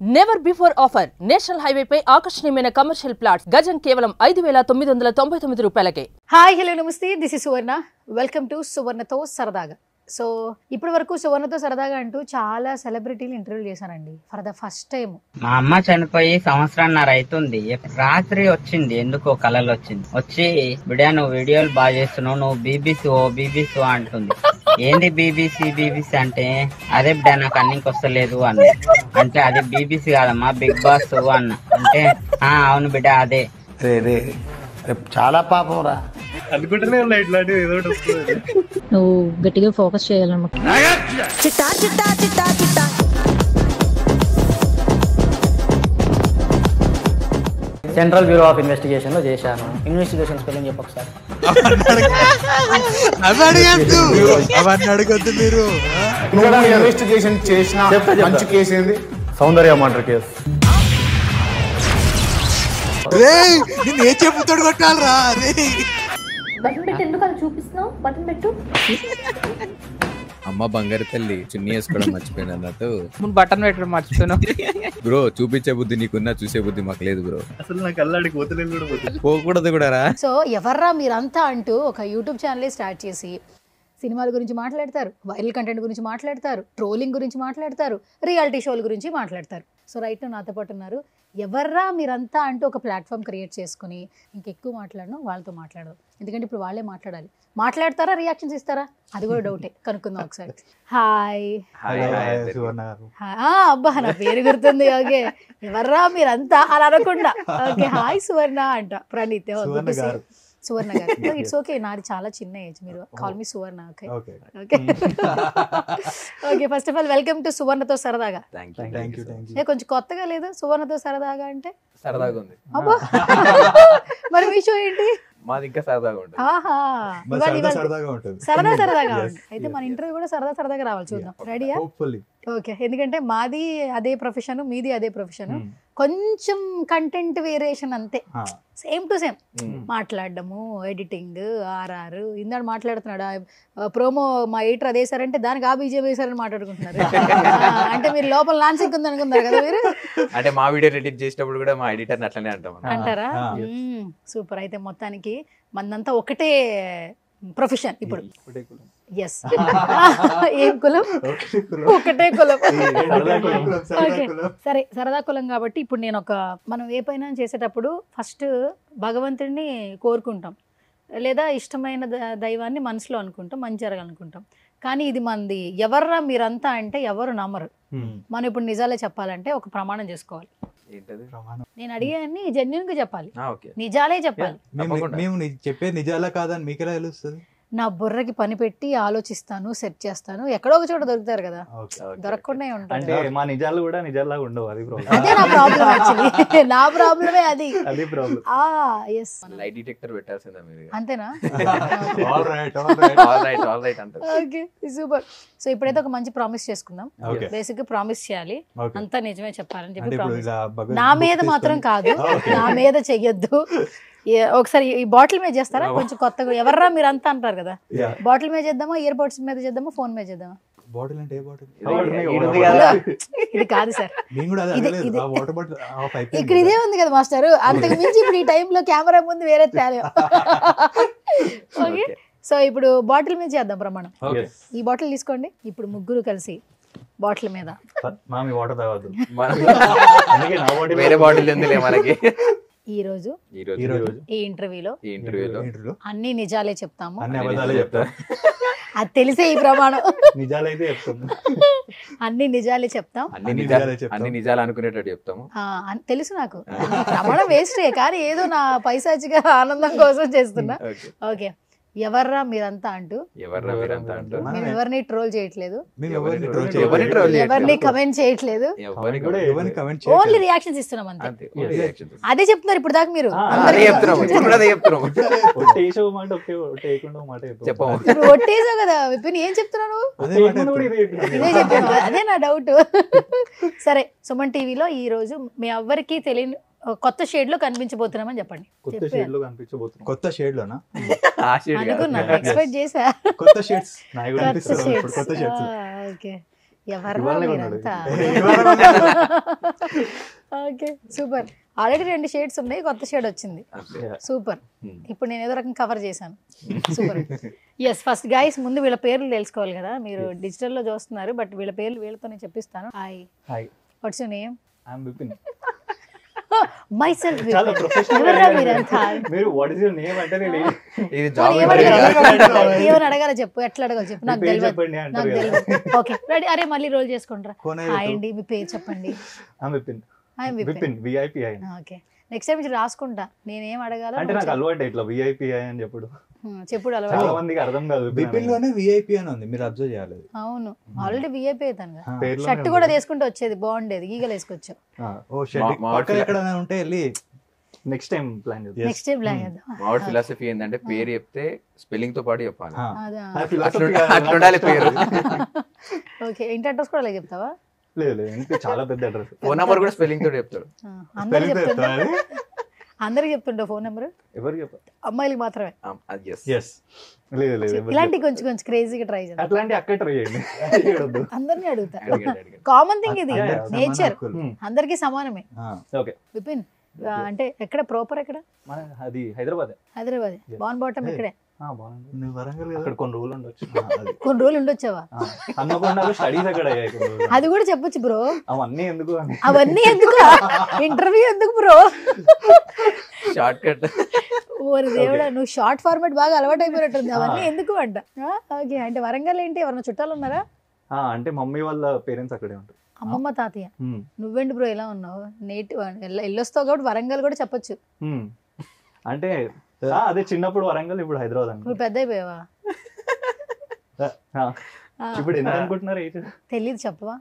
Never before offer national highway పై ఆకర్షణీయమైన commercial plots గజం కేవలం 5,999 రూపాయలకే. హాయ్ హలో నమస్తే, this is Suvarna. Welcome to సువర్ణతో సరదాగా. సో ఇప్పటి వరకు సువర్ణతో సరదాగా అంటూ చాలా సెలబ్రిటీలు ఇంటర్వ్యూ చేశానండి ఫర్ ద ఫస్ట్ టైం. మా అమ్మ చనిపోయి సంవత్సరాన్నర అవుతుంది. రాత్రి వచ్చింది, ఎందుకో కళలు వచ్చి బిడ్డ నువ్వు వీడియోలు బాగా చేస్తున్నావు, నువ్వు బీబీసీ అంటుంది. ఏంది బీబీసీ అంటే అదే బిడ్డ నాకు అన్నికి వస్తలేదు అన్న. అంటే అది బీబీసీ కాదమ్మా బిగ్ బాస్ అన్న. అంటే అవును బిడ్డ అదే. చాలా పాపం రా అనుకుంటూనే ఉన్నా ఇట్లాంటివి ఏదో ఒకటి వస్తుంది. నువ్వు గట్టిగా ఫోకస్ చేయాలన్నమాట. సెంట్రల్ బ్యూరో ఆఫ్ ఇన్వెస్టిగేషన్ లో చేశాను. ఇన్వెస్టిగేషన్ స్పెల్లింగ్ చెప్పు ఒకసారి. ఇన్వెస్టిగేషన్ చేసిన మంచి కేసు ఏంది? సౌందర్య మర్డర్ కేసు. ఏ చెప్పుతాడు కొట్టాలరా బటన్ పెట్టి ఎందుకు అలా చూపిస్తున్నావు? బటన్ పెట్టు. అమ్మ బంగారు తల్లి చున్నీ వేసుకోవడం మర్చిపోయింది అన్నట్టు బటన్ పెట్టడం మర్చిపోయినావు బ్రో. చూపించే బుద్ధి నీకున్నా, చూసే బుద్ధి మాకు లేదు బ్రో. అసలు నాకు అల్లాడికి పోతలేదు కూడా పోకూడదు కూడా రా. సో ఎవర్రా మీరంతా అంటూ ఒక యూట్యూబ్ ఛానలే స్టార్ట్ చేసి సినిమాల గురించి మాట్లాడతారు, వైరల్ కంటెంట్ గురించి మాట్లాడతారు, ట్రోలింగ్ గురించి మాట్లాడతారు, రియాలిటీ షోల గురించి మాట్లాడతారు. సో రైట్ నాతో పాటు ఉన్నారు. ఎవర్రా మీరంతా అంటూ ఒక ప్లాట్ఫామ్ క్రియేట్ చేసుకుని ఇంకెక్కువ మాట్లాడను వాళ్ళతో మాట్లాడదు. ఎందుకంటే ఇప్పుడు వాళ్ళే మాట్లాడాలి. మాట్లాడతారా, రియాక్షన్స్ ఇస్తారా, అది కూడా డౌటే. కనుక్కుందాం ఒకసారి. హాయ్. అబ్బా నా పేరు గుర్తుంది. ఓకే, ఎవర్రా మీరంతా అలా అనకుండా ఓకే హాయ్ సువర్ణ అంట. ప్రణీత్ సువర్ణ గారు. ఇట్స్ ఓకే, నాది చాలా చిన్న ఏజ్, మీరు call me Suvarna. Okay okay okay. First of all welcome to సువర్ణతో సరదాగా. కొంచెం కొత్తగా లేదు సువర్ణతో సరదాగా అంటే? సరదాగా ఉంది. అబ్బా మరి మీ షో ఏంటి? మాది ఇంకా సరదాగా ఉంటుంది. సరదాగా ఉంటుంది. అయితే మన ఇంటర్వ్యూ కూడా సరదాగా రావాలి. చూద్దాం. రెడీయా? ఓకే. ఎందుకంటే మాది అదే ప్రొఫెషన్, మీది అదే ప్రొఫెషన్, కొంచెం కంటెంట్ వేరియేషన్ అంతే. సేమ్ టు సేమ్ మాట్లాడడము, ఎడిటింగ్, ఆర్ఆర్. ఇందాడు మాట్లాడుతున్నాడు ప్రోమో మా ఎడిటర్ అదే సార్ అంటే దానికి ఆ బీజేపీ వేసారని మాట్లాడుకుంటున్నారు. అంటే మీరు లోపల నాన్సింగ్ ఉంది అనుకున్నారు కదా మీరు. అంటే మా వీడియో ఎడిట్ చేసేటప్పుడు కూడా మా ఎడిటర్ అట్లనే అంటారా? సూపర్. అయితే మొత్తానికి మనంతా ఒకటే ప్రొఫెషన్ ఇప్పుడు. ఎస్. ఏం కులం? ఒకటే కులం. ఓకే సరే, సరదా కులం కాబట్టి ఇప్పుడు నేను మనం ఏ పైన చేసేటప్పుడు ఫస్ట్ భగవంతుడిని కోరుకుంటాం, లేదా ఇష్టమైన దైవాన్ని మనసులో అనుకుంటాం, మంచి జరగాలనుకుంటాం. కానీ ఇది మంది ఎవర్రా మీరంతా అంటే ఎవరు నమ్మరు. మనం ఇప్పుడు నిజాలే చెప్పాలంటే ఒక ప్రమాణం చేసుకోవాలి. నేను అడిగాన్ని జెన్యూన్ గా చెప్పాలి, నిజాలే చెప్పాలి. మేము చెప్పే నిజాలా కాదని మీకెలా తెలుస్తుంది? నా బుర్రకి పని పెట్టి ఆలోచిస్తాను, సెట్ చేస్తాను. ఎక్కడో ఒక చోట దొరుకుతారు కదా, దొరకకుండా ఉంటారు. మా నిజాలు కూడా నిజాల్లాగా ఉండవు. అదే నా ప్రాబ్లం. యాక్చువల్లీ నా ప్రాబ్లమే అది. ఎస్. లైట్ డిటెక్టర్ పెట్టాల్సిందా మీరు? అంతేనా? అంటే ఓకే సూపర్. సో ఇప్పుడైతే ఒక మంచి ప్రామిస్ చేసుకుందాం. బేసిక్ గా ప్రామిస్ చేయాలి, అంతా నిజమే చెప్పాలని చెప్పి ప్రామిస్. నా మీద మాత్రం కాదు, నా మీద చెయ్యొద్దు. ఒకసారి ఈ బాటిల్ మీద చేస్తారా? కొంచెం కొత్తగా ఎవర్రా మీరు అంతా అంటారు కదా. బాటిల్ మీద చేద్దామా, ఇయర్ బడ్స్ మీద చేద్దామా, ఫోన్ మీద చేద్దామా? బాటిల్ అంటే ఏ బాటిల్? ఇది కాదు సార్, ఇక్కడ ఇదే ఉంది కదా మాస్టర్. అంతకు మించి ఇప్పుడు ఈ టైంలో కెమెరా ముందు వేరే తేలే. ఓకే సో ఇప్పుడు బాటిల్ మీద చేద్దాం ప్రమాణం. ఈ బాటిల్ తీసుకోండి. ఇప్పుడు ముగ్గురు కలిసి బాటిల్ మీద. వాటర్ తాగొద్దు, వేరే బాటిల్ ఎందులే మనకి. ఈ రోజు ఈ ఇంటర్వ్యూలో అన్ని నిజాలే చెప్తాము, అది తెలిసే ఈ ప్రమాణం. నిజాలైతే చెప్తాము, అన్ని నిజాలే చెప్తాం, అన్ని నిజాలు అనుకునేటట్టు చెప్తాము. తెలుసు నాకు. ప్రమాణం వేస్టే, కానీ ఏదో నా పైశాచిగా ఆనందం కోసం చేస్తున్నా. ఓకే. ఎవర్రా మీరంతా అంటూ మేము ఎవరిని ట్రోల్ చేయట్లేదు, ఎవరిని కమెంట్ చేయట్లేదు, ఓన్లీ రియాక్షన్స్ ఇస్తున్నాం అంతే. అదే చెప్తున్నారు ఇప్పుడు దాకా మీరు. ఒట్టేసావు కదా విపిన్, ఏం చెప్తున్నాను? ఇదే చెప్పాను, అదే నా డౌట్. సరే, సుమన్ టీవీలో ఈ రోజు మీ ఎవ్వరికి తెలియని కొత్త షేడ్ లో కనిపించబోతున్నామని చెప్పండి. కొత్త షేడ్ లోనా? అనుకున్నా, ఎక్స్పెక్ట్ చేసా. కొత్త షేడ్స్. ఓకే ఎవర్రా మీరంతా ఓకే సూపర్ ఆల్రెడీ 2 షేడ్స్ ఉన్నాయి కొత్త షేడ్ వచ్చింది సూపర్ ఇప్పుడు నేను ఏదో రకం కవర్ చేశాను సూపర్ ఎస్ ఫస్ట్ గైస్ ముందు వీళ్ళ పేర్లు తెలుసుకోవాలి కదా మీరు డిజిటల్లో చూస్తున్నారు బట్ వీళ్ళ పేర్లు వీళ్ళతో నేను చెప్పిస్తాను hi what's your name I'm Vipin myself చాలా ప్రొఫెషనల్ మీరు వాట్ ఇస్ యువర్ నేమ్ అంటే నేను ఇది జాబ్ ఏమని అడగాలో చెప్పు ఎట్లా అడగాలో చెప్పు నాకు తెలియదు చెప్పండి నాకు అంటారు కదా. తెలియదు ఓకే రెడీ అరే మళ్ళీ రోల్ చేసుకుంటారా కోనే హాయ్ అండి మీ పేరు చెప్పండి I'm Vipin I'm Vipin VIP I okay next time నుంచి రాసుకుంటా నేనేం అడగాలో అంటే నాకు అలవాటు ఇట్లా విఐపి ఐ అని చెప్పుడు చెప్పుడు చాలా అలవాటు మందికి అర్థం కాదు బిపిన్ లోనే విఐపి అని ఉంది మీరు అబ్జర్వ్ చేయాలి అవును ఆల్రెడీ విఐపీ అవుతాను కదా పేర్లోనే షర్ట్ కూడా తీసుకుంటే వచ్చేది బాగుండేది ఈగలు వేసుకొచ్చావు ఓ షెడ్ పక్కన ఎక్కడైనా ఉంటే వెళ్ళి నెక్స్ట్ టైం ప్లాన్ చేద్దాం నెక్స్ట్ టైం ప్లాన్ చేద్దాం మావాడి ఫిలాసఫీ ఏంటంటే పేరు చెప్తే స్పెల్లింగ్ తో పాటు చెప్పాలి అదా ఆ philosophy అట్లా ఉండాలి పేరు. ఓకే ఇంటి అడ్రస్ కూడా అలా చెప్తావా లేదు లేదు ఇంకా చాలా పెద్ద అడ్రస్ ఫోన్ నంబర్ కూడా స్పెల్లింగ్ తోటి చెప్తాడు. అందరికి చెప్తుంటా అందరికి చెప్తుంటా ఫోన్ నెంబర్ ఎవరు చెప్పారు అమ్మాయిలకి మాత్రమే అది yes. ఎస్ లేదు లేదు ఎవరు ఇలాంటి కొంచెం కొంచెం క్రేజీగా ట్రై చేద్దాం అట్లాంటి అక్కడ ట్రై చేయండి చేయొద్దు. అందరినీ అడుగుతా అడగండి. కామన్ థింగ్ ఇది అందరికీ సమాన నేచర్ హక్కులు. అందరికి సమానమే ఓకే విపిన్ అంటే ఎక్కడ ప్రాపర్ ఎక్కడ మన అది హైదరాబాద్ హైదరాబాద్ బాన్ బాటం ఇక్కడే బాగుంది నువ్వు వరంగల్ కదా అక్కడ కొన్ని రోజులు ఉండొచ్చు అది కొన్ని రోజులు ఉండొచ్చావా అన్నపూర్ణలో స్టడీస్ అక్కడ అయ్యాయి కొన్ని రోజులు. అది కూడా చెప్పొచ్చు బ్రో అవన్నీ ఎందుకు అని అవన్నీ ఎందుకు ఇంటర్వ్యూ ఎందుకు బ్రో షార్ట్ కట్. ఓరి దేవుడా నువ్వు షార్ట్ ఫార్మాట్ బాగా అలవాటు అయిపోయినట్టుంది అవన్నీ ఎందుకు అంట ఓకే అంటే వరంగల్ ఏంటి ఎవరైనా చుట్టాలు ఉన్నారా అంటే మమ్మీ వాళ్ళ పేరెంట్స్ అక్కడే ఉంటారు అమ్మమ్మ తాతయ్య నువ్వేంటి బ్రో ఎలా ఉన్నావు నేటివ్ వెళ్ళొస్తావు కాబట్టి వరంగల్ కూడా చెప్పొచ్చు అంటే అదే చిన్నప్పుడు వరంగల్ ఇప్పుడు హైదరాబాద్ నువ్వు అనుకో పెద్ద అయిపోయావా ఇప్పుడు ఎంత అనుకుంటున్నారు ఏజ్ తెలీదు చెప్పవా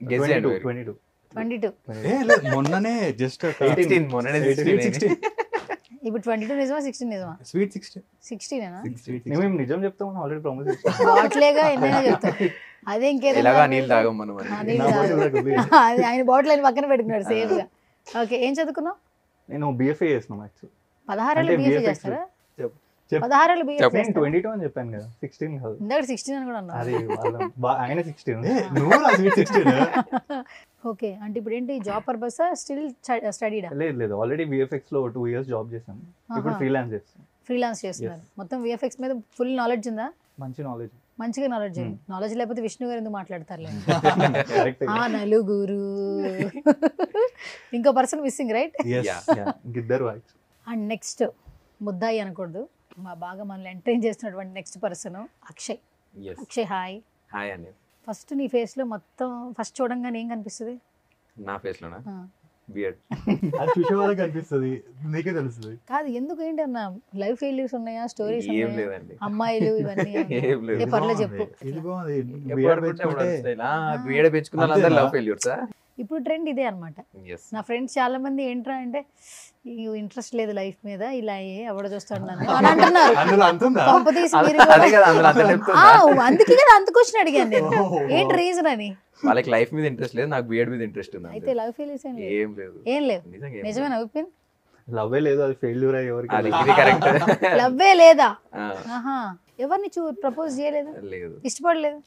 Guess చేయండి. 22 22 ఏ లేదు మొన్ననే జస్ట్ 16 మొన్ననే 16 ఇప్పుడు 22 నిజమా 16 నిజమా స్వీట్ 16 16 మేము నిజం చెప్తాం ఆల్రెడీ ప్రమోట్ చేస్తాం బాట్లేగా ఎన్నైనా చెప్తాం అదే ఇంకేదో ఎలాగా నీళ్ళు తాగం మనం అని. అది ఆయన బాటిల్ ఆయన పక్కన పెట్టుకున్నాడు సేఫ్ గా ఓకే ఏం చదువుకున్నావు నేను బిఎఫ్ఏ చేస్తున్నాం యాక్చువల్లీ 16 అంటే బీఎస్సీ BFX చేస్తారా చెప్పు. 16 బీఎస్సీ నేను 22 అని చెప్పాను కదా 16 కాదు ఇందాక 16 అని కూడా అన్నావు అది ఆయన 16 నువ్వు నా స్వీట్ 16 ఓకే అంటే ఇప్పుడు ఏంటి జాబ్ పర్పస్ స్టిల్ స్టడీడా లేదు లేదు ఆల్రెడీ విఎఫ్ఎక్స్ లో 2 ఇయర్స్ జాబ్ చేశాను ఇప్పుడు ఫ్రీలాన్స్ చేస్తాను ఫ్రీలాన్స్ చేస్తున్నారు మొత్తం విఎఫ్ఎక్స్ మీద ఫుల్ నాలెడ్జ్ ఉందా మంచి నాలెడ్జ్ మంచిగా నాలెడ్జ్ ఉంది నాలెడ్జ్ లేకపోతే విష్ణు గారు ఎందుకు మాట్లాడతారులే కరెక్ట్ నలుగురు ఇంకో పర్సన్ మిస్సింగ్ రైట్ ఇద్దరు అండ్ నెక్స్ట్ ముద్దాయి అనకూడదు బాగా మనల్ని ఎంటర్టైన్ చేస్తున్నటువంటి next person Akshay Yes. Akshay hi hi అండి. ఫస్ట్ నీ ఫేస్ లో మొత్తం ఫస్ట్ చూడంగానే ఏం కనిపిస్తుంది నా ఫేస్ లోనా బియర్డ్. అది చూసే వాళ్ళకి అనిపిస్తుంది నీకే తెలుస్తుంది కాదు ఎందుకు ఏంటి అన్న లైఫ్ ఫెయిల్యూర్స్ ఉన్నాయా స్టోరీస్ ఏం ఉన్నాయా లేదండి. అమ్మాయిలు ఇవన్నీ ఏం లేదు. ఏ పర్లేదు చెప్పు ఇది బాగుంది ఎప్పుడు అనుకుంటే అప్పుడు వస్తాయి. బియర్డ్ పెంచుకున్న వాళ్ళందరూ లవ్ ఫెయిల్యూర్సా? ఇప్పుడు ట్రెండ్ ఇదే అన్నమాట yes. నా ఫ్రెండ్స్ చాలా మంది ఏంట్రా అంటే ఇంట్రెస్ట్ లేదు లైఫ్ మీద ఇలా ఎవడ చూస్తాడు నన్ను అని అంటున్నారు అందులో అంతుందా కొంపతీసి మీరు అదే కదా అందులో అంత కూడా- చెప్తున్నా. అందుకే కదా అంత క్వశ్చన్ అడిగాను నేను ఏంటి రీజన్ అని వాళ్ళకి లైఫ్ మీద ఇంట్రెస్ట్ లేదు, నాకు బియర్డ్ మీద ఇంట్రెస్ట్ ఉంది అయితే అంతే. లవ్ ఫెయిల్యూర్స్ ఏం లేదు ఏం లేదు ఏం లేవు నిజంగా ఏం లేదు. నిజమేనా ఒపీన్ లవ్ లేదు అది ఫెయిల్యూర్ అయ్యే ఎవరికి అది ఇది కరెక్ట్. లవ్వే లేదా ఆహా ఎవరిని ప్రపోజ్ చేయలేదు లేదు ఇష్టపడలేదు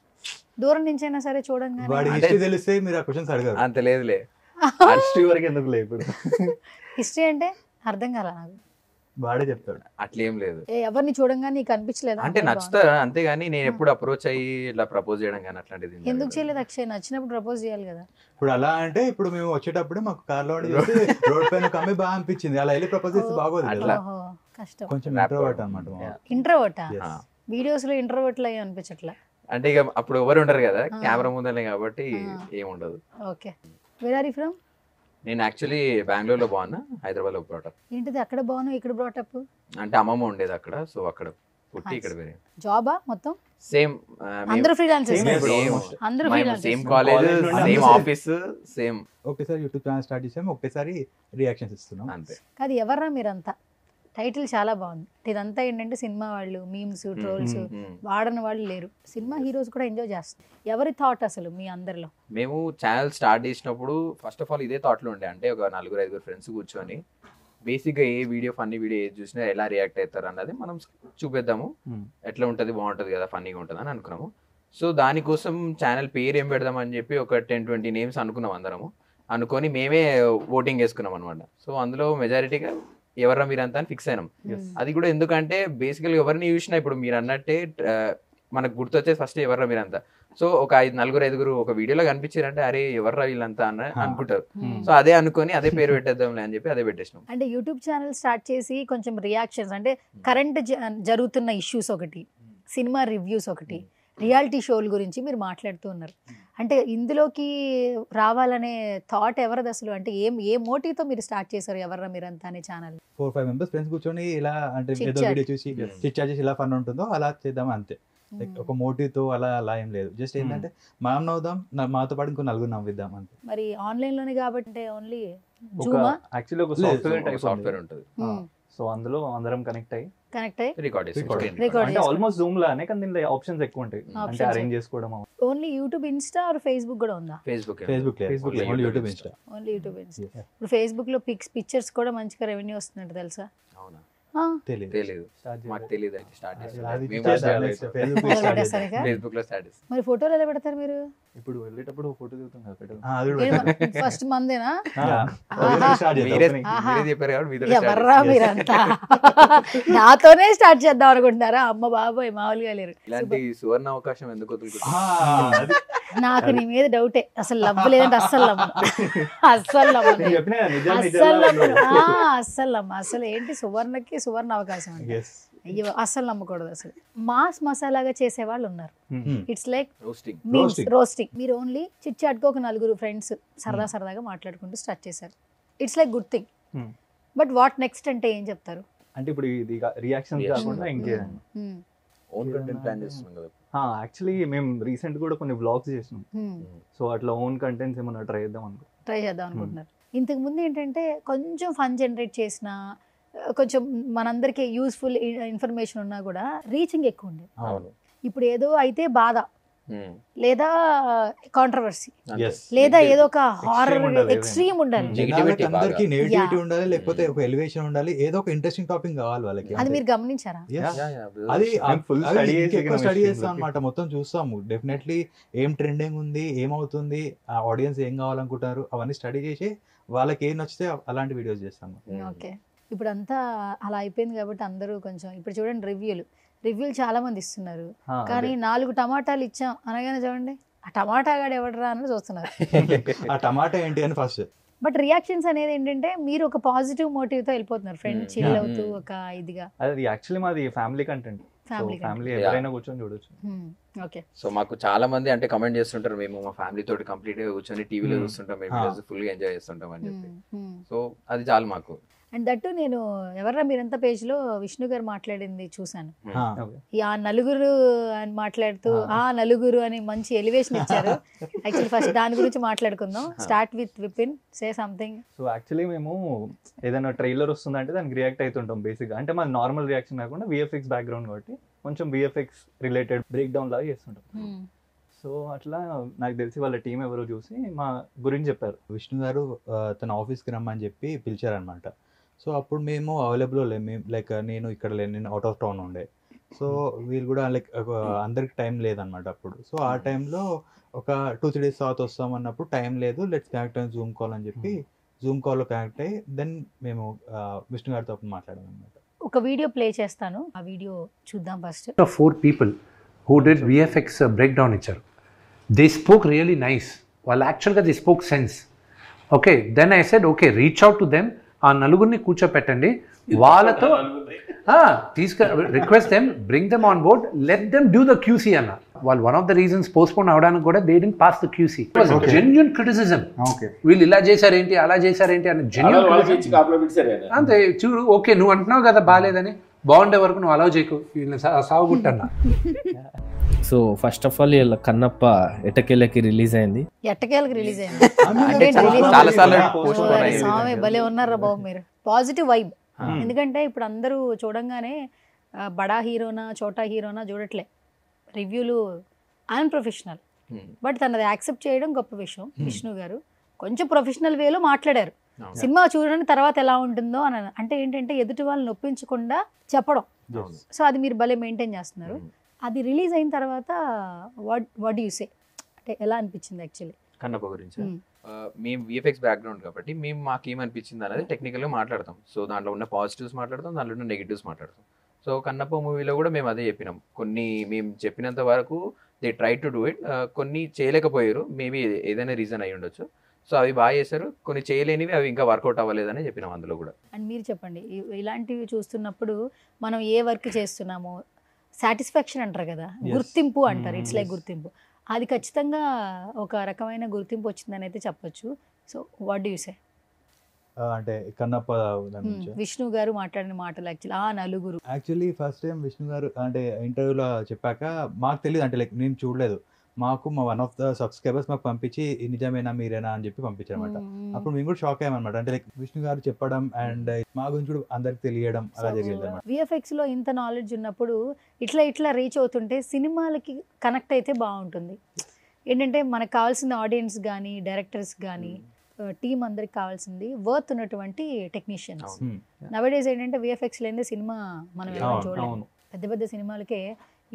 దూరం నుంచైనా సరే చూడంగానే వాడి హిస్టరీ తెలిస్తే మీరు ఆ క్వశ్చన్స్ అడగారు అంత లేదులే. ఫస్ట్ వరకు ఎందుకు లేదు ఇప్పుడు హిస్టరీ అంటే అర్థం కాల నాకు వాడే చెప్తాడు అట్లేం లేదు. ఎవరిని చూడంగానే నీకు అనిపించలేదా అంటే నచ్చుతారా అంతేగాని నేను ఎప్పుడు అప్రోచ్ అయ్యి ఇట్లా ప్రపోజ్ చేయడం కానీ అట్లాంటిది ఏం ఎందుకు జరగదు. చేయలేదు అక్షయ్ నచ్చినప్పుడు ప్రపోజ్ చేయాలి కదా ఇప్పుడు అలా అంటే ఇప్పుడు మేము వచ్చేటప్పుడు మాకు కార్ లో చూసి రోడ్ పైన ఒక అమ్మాయి బాగా అనిపించింది అలా వెళ్ళి ప్రపోజ్ చేస్తే బాగోదు కదా ఓహో కష్టం కొంచెం ఇంట్రోవర్ట్ అనమాట ఇంట్రోవర్టా ఆ. వీడియోస్ లో ఇంట్రోవర్ట్ లా అనిపించట్లా అంటే ఇక అప్పుడు ఎవరు ఉండరు కదా కెమెరా ముందనే కాబట్టి ఏం ఉండదు. Okay where are you from నేను యాక్చువల్లీ బెంగళూరులో బాగున్నా, హైదరాబాద్ లో బ్రాటప్. ఏంటిది అక్కడ బాగున్నావు ఇక్కడ బ్రాటప్ అంటే అమ్మమ్మ ఉండేది అక్కడ, సో అక్కడ పుట్టి ఇక్కడ వేరే జాబా మొత్తం సేమ్. అందరూ ఫ్రీలాన్సర్స్ అందరూ same freelancers college, College same office, same ఒకేసారి యూట్యూబ్ ఛానల్ స్టార్ట్ చేసాము ఒకేసారి రియాక్షన్స్ ఇస్తున్నాం అంతే. కాదు ఎవర్రా మీరంతా టైటిల్ చాలా బాగుంది ఇదంతా ఏంటంటే సినిమా వాళ్ళు మీమ్స్ ట్రోల్స్ వాడని వాళ్ళు లేరు సినిమా హీరోస్ కూడా ఎంజాయ్ చేస్తారు ఎవరి థాట్ అసలు మీ అందరిలో మేము ఛానల్ స్టార్ట్ చేసినప్పుడు ఫస్ట్ ఆఫ్ ఆల్ ఇదే థాట్లో ఉండే, అంటే ఒక 4-5 ఫ్రెండ్స్ కూర్చొని బేసిక్గా ఏ వీడియో ఫన్నీ వీడియో ఏది చూసినా ఎలా రియాక్ట్ అవుతారు అన్నది మనం చూపిద్దాము, ఎట్లా ఉంటుంది బాగుంటుంది కదా ఫన్నీగా ఉంటుంది అని అనుకున్నాము. సో దానికోసం ఛానల్ పేరు ఏం పెడదామని చెప్పి ఒక 10-20 నేమ్స్ అనుకున్నాం అందరము. అనుకొని మేమే ఓటింగ్ వేసుకున్నాం అనమాట. సో అందులో మెజారిటీగా ఎవర్రా మీరంతా అని ఫిక్స్ అయినాం. అది కూడా ఎందుకంటే బేసికల్గా ఎవరిని చూసినా ఇప్పుడు మీరు అన్నట్టే మనకు గుర్తొచ్చేది ఫస్ట్ ఎవర్రా మీరంతా. సో ఒక 5-4 ఒక వీడియోలో కనిపించారంటే అరే ఎవర్రా వీళ్ళంతా అని అనుకుంటారు. సో అదే అనుకొని అదే పేరు పెట్టేద్దాంలే అని చెప్పి అదే పెట్టేసినాం. అంటే యూట్యూబ్ ఛానల్ స్టార్ట్ చేసి కొంచెం రియాక్షన్స్ అంటే కరెంట్ జరుగుతున్న ఇష్యూస్ ఒకటి, సినిమా రివ్యూస్ ఒకటి, రియాలిటీ షోల గురించి మీరు మాట్లాడుతూ ఉన్నారు. అంటే ఇందులోకి రావాలనే థాట్ ఎవరిది అసలు? అంటే ఏ మోటివ్తో మీరు స్టార్ట్ చేశారు ఎవరా మీరంతా అనే ఛానల్? 4-5 మెంబర్స్ ఫ్రెండ్స్ కూర్చొని ఇలా అంటే ఏదో వీడియో చూసి చిట్ చాట్ చేసి ఇలా ఫన్ ఉంటుందో అలా చేద్దాం అంతే. లైక్ ఒక మోటివ్ తో అలా ఏం లేదు. జస్ట్ ఏంటంటే మనం నవ్వుదాం, మాతో పాటు ఇంకో 4 నవ్విద్దాం అంతే. మరి ఆన్లైన్ లోనే కాబట్టి ఓన్లీ యాక్చువల్లీ ఒక సాఫ్ట్వేర్ ఉంటుంది. సో అందులో అందరం కనెక్ట్ అయ్యి రికార్డ్ అంటే ఆల్మోస్ట్ జూమ్ లానే, కానీ దీనిలో ఆప్షన్స్ ఎక్కువ ఉంటాయి. అంటే అరేంజ్ చేసుకోవడం. Only YouTube, Insta are Facebook కూడా ఉందా? Facebook only YouTube, Insta. Only YouTube, Insta. ఇప్పుడు ఫేస్బుక్ లో పిక్చర్స్ కూడా మంచిగా రెవెన్యూ వస్తుందంట తెలుసా? అవునా? తెలియదు, మాకు తెలియదు. అయితే స్టార్ట్ ఫేస్బుక్ లో స్టార్ట్ చేస్తాం. మరి ఫోటోలు ఎలా పెడతారు మీరు? ఇప్పుడు వెళ్ళేటప్పుడు ఫోటో దిగుతాం కదా. ఫస్ట్ మందేనా? మీరే చెప్పారు కాబట్టి ఎవర్రా మీరంతా నాతోనే స్టార్ట్ చేద్దాం అనుకుంటున్నారా? అమ్మ బాబోయ్ మామూలుగా లేరు. ఇలాంటి సువర్ణ అవకాశం ఎందుకు వదులుకుంటారు? నాకు నీ మీద డౌటే. అసలు లవ్ లేదంటే అస్సలు అసలు ఏంటి సువర్ణకి సువర్ణ అవకాశం అంటే అయ్యో అస్సలు నమ్మకూడదు. అసలు మాస్ మసాలాగా చేసే వాళ్ళు ఉన్నారు. It's like roasting. మీరు ఓన్లీ చిట్ చాట్కి ఒక 4 ఫ్రెండ్స్ సరదాగా మాట్లాడుకుంటూ స్టార్ట్ చేశారు. It's like good thing. But what next అంటే ఏం చెప్తారు? అంటే ఇప్పుడు ఇది రియాక్షన్స్ కాకుండా ఇంకేదండి ఓన్ కంటెంట్ ప్లాన్ చేస్తున్నాం కదా. యాక్చువల్లీ మేము రీసెంట్ కూడా కొన్ని వ్లాగ్స్ చేసినాం. సో అట్లా ఓన్ కంటెంట్స్ ఏమన్నా ట్రై చేద్దాం అనుకుంటున్నారు. ఇంతకు ముందు ఏంటంటే కొంచెం ఫన్ జనరేట్ చేసిన, కొంచెం మనందరికి యూస్ఫుల్ ఇన్ఫర్మేషన్ ఉన్నా కూడా రీచింగ్ ఎక్కువ ఉండేది. ఇప్పుడు ఏదో అయితే బాధ, లేదా కాంట్రవర్సీ, లేదా ఏదో ఒక హారర్ ఎక్స్ట్రీమ్ ఉండాలి, అందరికి నెగటివిటీ ఉండాలి, లేకపోతే ఒక ఎలివేషన్ ఉండాలి, ఏదో ఒక ఇంట్రెస్టింగ్ టాపిక్ కావాలి వాళ్ళకి. అది మీరు గమనించారా? అది ఎక్కువ స్టడీ చేస్తాం అన్నమాట. మొత్తం చూస్తాము డెఫినెట్లీ ఏం ట్రెండింగ్ ఉంది, ఏమవుతుంది, ఆ ఆడియన్స్ ఏం కావాలనుకుంటారు, అవన్నీ స్టడీ చేసి వాళ్ళకి ఏం నచ్చితే అలాంటి వీడియోస్ చేస్తాము. ఓకే, ఇప్పుడు అంతా అలా అయిపోయింది కాబట్టి అందరూ కొంచెం ఇప్పుడు చూడండి రివ్యూలు చాలా మంది ఇస్తున్నారు. కానీ 4 టమాటాలు ఇచ్చాం అనగానే చూడండి ఆ టమాటా గాడు ఎవడరా అని చూస్తున్నారు. ఆ టమాటా ఏంటి అని ఫస్ట్. బట్ రియాక్షన్స్ అనేది ఏంటంటే మీరు ఒక పాజిటివ్ మోటివ్ తో వెళ్ళిపోతున్నారు, ఫ్రెండ్ చిల్ అవుతూ ఒక ఇదిగా. అది యాక్చువల్లీ మాది ఫ్యామిలీ కంటెంట్, ఫ్యామిలీ ఎవరైనా కూర్చొని చూడొచ్చు. ఓకే. సో మాకు చాలా మంది అంటే కమెంట్ చేస్తుంటారు, మేము మా ఫ్యామిలీ తోటి కంప్లీట్ గా కూర్చొని టీవీలో చూస్తుంటాం, మేము ఫుల్ గా ఎంజాయ్ చేస్తుంటాం అని చెప్పి. సో అది చాలు మాకు. అండ్ దట్టు నేను ఎవరా మీరంతా పేజ్ లో విష్ణు గారు మాట్లాడింది చూసాను. ఆ నలుగురు అని మాట్లాడుతూ ఆ నలుగురు అని మంచి ఎలివేషన్ ఇచ్చారు. యాక్చువల్లీ ఫస్ట్ దాని గురించి మాట్లాడుకుందాం. Start with Vipin, say something. So actually మేము ఏదైనా ట్రైలర్ వస్తుందంటే దానికి రియాక్ట్ అవుతుంటాం బేసిక్ గా. అంటే మన నార్మల్ రియాక్షన్ కాకుండా విఎఫ్ఎక్స్ బ్యాక్గ్రౌండ్ కాబట్టి కొంచెం విఎఫ్ఎక్స్ రిలేటెడ్ బ్రేక్ డౌన్ లాగా చేస్తుంటాం. సో అట్లా నాకు తెలిసి వాళ్ళ టీం ఎవరో చూసి మా గురించి చెప్పారు. విష్ణు గారు తన ఆఫీస్కి రమ్మని చెప్పి పిలిచారనమాట. సో అప్పుడు మేము అవైలబుల్ లేము, లైక్ నేను ఇక్కడ లేను, నేను అవుట్ ఆఫ్ టౌన్ ఉండే. సో వీళ్ళు కూడా లైక్ అందరికి టైం లేదనమాట అప్పుడు. సో ఆ టైంలో ఒక 2-3 days తర్వాత వస్తాం అన్నప్పుడు టైం లేదు, లెట్స్ కనెక్ట్ అయిన జూమ్ కాల్ అని చెప్పి జూమ్ కాల్లో కనెక్ట్ అయ్యి దెన్ మేము విష్ణు గారితో మాట్లాడాం అనమాట. ఒక వీడియో ప్లే చేస్తాను, ఆ వీడియో చూద్దాం first. 4 people who did VFX breakdown ఇచ్చారు. They spoke really nice. వాళ్ళు యాక్చువల్గా they spoke sense. Okay, then I said okay, reach out to them. ఆ నలుగురిని కూర్చోపెట్టండి, వాళ్ళతో request them, bring them on board, let them do the QC అన్న. వాళ్ళు one of the reasons postpone అవడానికి కూడా they didn't pass the QC. It was genuine criticism. వీళ్ళు ఇలా చేశారేంటి, అలా చేశారేంటి అని జెన్యూన్ క్రిటిసిజం. అంతే చూడు, ఓకే నువ్వు అంటున్నావు కదా బాగాలేదని, బాగుండే వరకు నువ్వు అలౌ చేయకు, వీళ్ళని సాగుకుంటున్నా. సో ఫస్ట్ ఆఫ్ ఆల్ ఇలా కన్నప్ప ఎట్టకేలకి రిలీజ్ అయింది. స్వామి భలే ఉన్నారా బాబు మీరు. Positive vibe. ఎందుకంటే ఇప్పుడు అందరూ చూడంగానే బడా హీరోనా చోటా హీరోనా చూడట్లే, రివ్యూలు అన్ప్రొఫెషనల్. బట్ తనది యాక్సెప్ట్ చేయడం గొప్ప విషయం. విష్ణు గారు కొంచెం ప్రొఫెషనల్ వేలో మాట్లాడారు. సినిమా చూడండి తర్వాత ఎలా ఉంటుందో అని. అంటే ఏంటంటే ఎదుటి వాళ్ళని నొప్పించకుండా చెప్పడం. సో అది మీరు భలే మెయింటైన్ చేస్తున్నారు. అది రిలీజ్ అయిన తర్వాత వాట్ యూ సే, అంటే ఎలా అనిపించింది యాక్చువల్లీ? కన్నప్ప గురించి మేము విఎఫ్ఎక్స్ బ్యాక్గ్రౌండ్ కాబట్టి మేము మాకు ఏమనిపించింది అనేది టెక్నికల్గా మాట్లాడతాం. సో దాంట్లో ఉన్న పాజిటివ్స్ మాట్లాడతాం, దాంట్లో ఉన్న నెగిటివ్స్ మాట్లాడతాం. సో కన్నప్ప మూవీలో కూడా మేము అదే చెప్పినాం. కొన్ని మేము చెప్పినంత వరకు they try to do it, కొన్ని చేయలేకపోయారు, మేబీ ఏదైనా రీజన్ అయి ఉండొచ్చు. సో అవి బాగా చేశారు, కొన్ని చేయలేనివి అవి ఇంకా వర్కౌట్ అవ్వలేదని చెప్పినాం అందులో కూడా. అండ్ మీరు చెప్పండి, ఇలాంటివి చూస్తున్నప్పుడు మనం ఏ వర్క్ చేస్తున్నామో సాటిస్ఫాక్షన్ అంటారు కదా, గుర్తింపు అంటారు, ఇట్స్ లైక్ గుర్తింపు, అది ఖచ్చితంగా ఒక రకమైన గుర్తింపు వచ్చిందని అయితే చెప్పొచ్చు. So what do you say? అంటే కన్నప్ప విష్ణు గారు మాట్లాడిన మాటలు యాక్చువల్లీ ఫస్ట్ టైం విష్ణు గారు అంటే ఇంటర్వ్యూలో చెప్పాక మాకు తెలియదు, అంటే లైక్ నేను చూడలేదు, మాకు మా వన్ ఆఫ్ ద సబ్స్క్రైబర్స్ మాకు పంపించి నిజమేనా మీరేనా అని చెప్పి పంపించారు అనమాట. అప్పుడు మేము కూడా షాక్ అయ్యామన్నమాట, అంటే లైక్ విష్ణు గారు చెప్పడం అండ్ మా గురించి కూడా అందరికి తెలియడం అలా జరిగింది అనమాట. విఎఫ్ఎక్స్ లో ఇంత నాలెడ్జ్ ఉన్నప్పుడు ఇట్లా రీచ్ అవుతుంటే సినిమాలకి కనెక్ట్ అయితే బాగుంటుంది. ఏంటంటే మనకు కావాల్సిన ఆడియన్స్ కానీ డైరెక్టర్స్ కానీ టీమ్ అందరికి కావాల్సింది వర్త్ ఉన్నటువంటి టెక్నీషియన్స్. నవడేస్ ఏంటంటే విఎఫ్ఎక్స్ లేని సినిమా మనం చూడలేము. పెద్ద పెద్ద సినిమాలకే